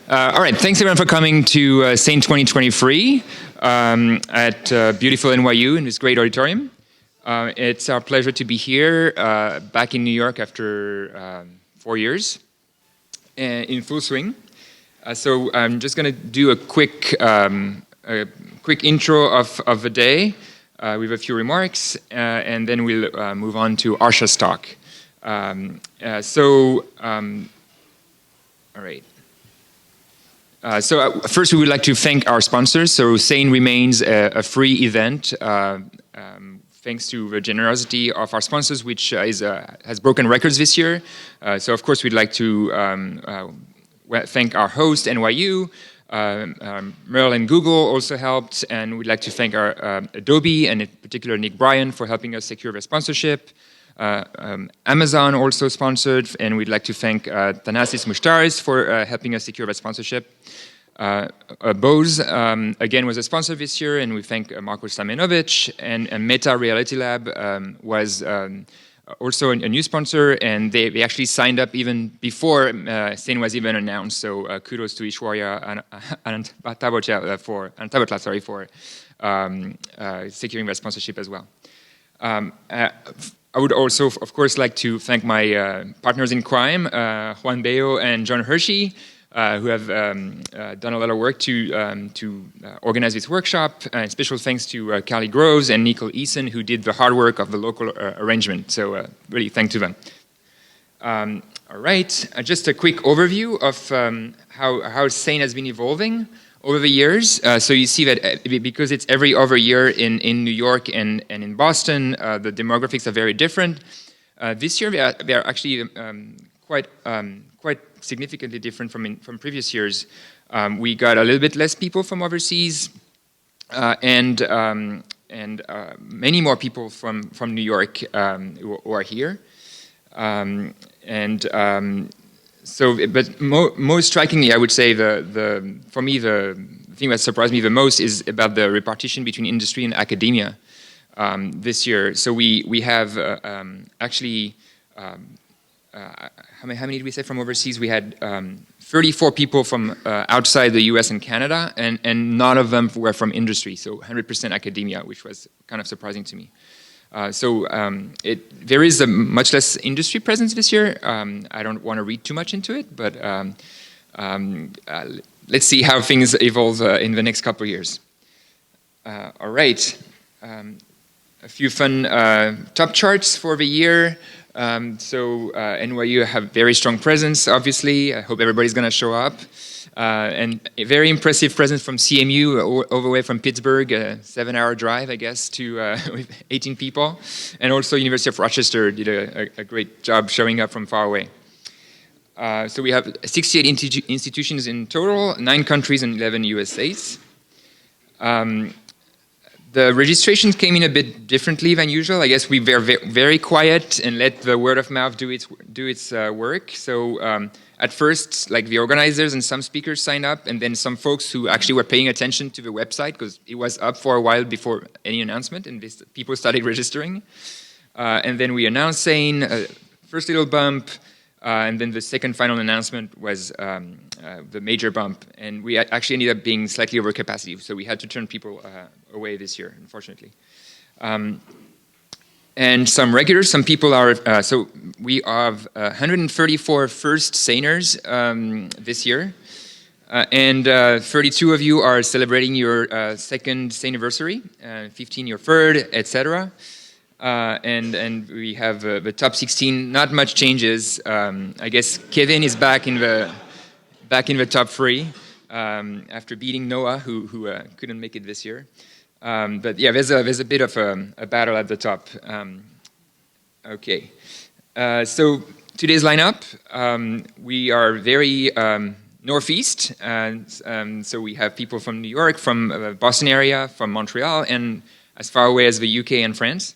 All right, thanks everyone for coming to SANE2023 at beautiful NYU in this great auditorium. It's our pleasure to be here back in New York after 4 years in full swing. So I'm just going to do a quick intro of the day with a few remarks, and then we'll move on to Arsha's talk. All right. First, we would like to thank our sponsors. So SANE remains a free event thanks to the generosity of our sponsors, which has broken records this year. So of course, we'd like to thank our host, NYU. MERL and Google also helped, and we'd like to thank our Adobe, and in particular Nick Bryan, for helping us secure the sponsorship. Amazon also sponsored, and we'd like to thank Thanasis Mushtaris for helping us secure that sponsorship. Bose, again, was a sponsor this year, and we thank Marko Stamenovic, and Meta Reality Lab was also a new sponsor, and they actually signed up even before SANE was even announced, so kudos to Ishwarya Antabotla for securing that sponsorship as well. I would also, of course, like to thank my partners in crime, Juan Beo and John Hershey, who have done a lot of work to organize this workshop. Special thanks to Callie Groves and Nicole Eason, who did the hard work of the local arrangement. So really thanks to them. All right, just a quick overview of how SANE has been evolving over the years. So you see that because it's every other year in New York and in Boston, the demographics are very different. This year they are actually quite significantly different from previous years. We got a little bit less people from overseas, and many more people from New York who are here. But most strikingly, I would say for me the thing that surprised me the most is about the repartition between industry and academia this year. So we have actually how many did we say from overseas? We had 34 people from outside the U.S. and Canada, and none of them were from industry. So 100% academia, which was kind of surprising to me. There is a much less industry presence this year. I don't want to read too much into it, but let's see how things evolve in the next couple of years. All right, a few fun top charts for the year. NYU have very strong presence, obviously. I hope everybody's going to show up. And a very impressive presence from CMU, all the way from Pittsburgh, a 7-hour drive, I guess, with 18 people. And also University of Rochester did a great job showing up from far away. So we have 68 institutions in total, 9 countries and 11 US states. The registrations came in a bit differently than usual. I guess we were very quiet and let the word of mouth do its work. So at first, like the organizers and some speakers signed up, and then some folks who actually were paying attention to the website because it was up for a while before any announcement, and people started registering. And then we announced SANE, first little bump, and then the second final announcement was the major bump, and we actually ended up being slightly over capacity, so we had to turn people away this year, unfortunately. And some regulars, some people are, so we have 134 first SANEers this year, and 32 of you are celebrating your second SANE anniversary, 15 your third, etc. And we have the top 16. Not much changes. I guess Kevin is back in the top 3 after beating Noah, who couldn't make it this year. But yeah, there's a bit of a battle at the top. Okay, so today's lineup, we are very northeast, and so we have people from New York, from the Boston area, from Montreal, and as far away as the UK and France.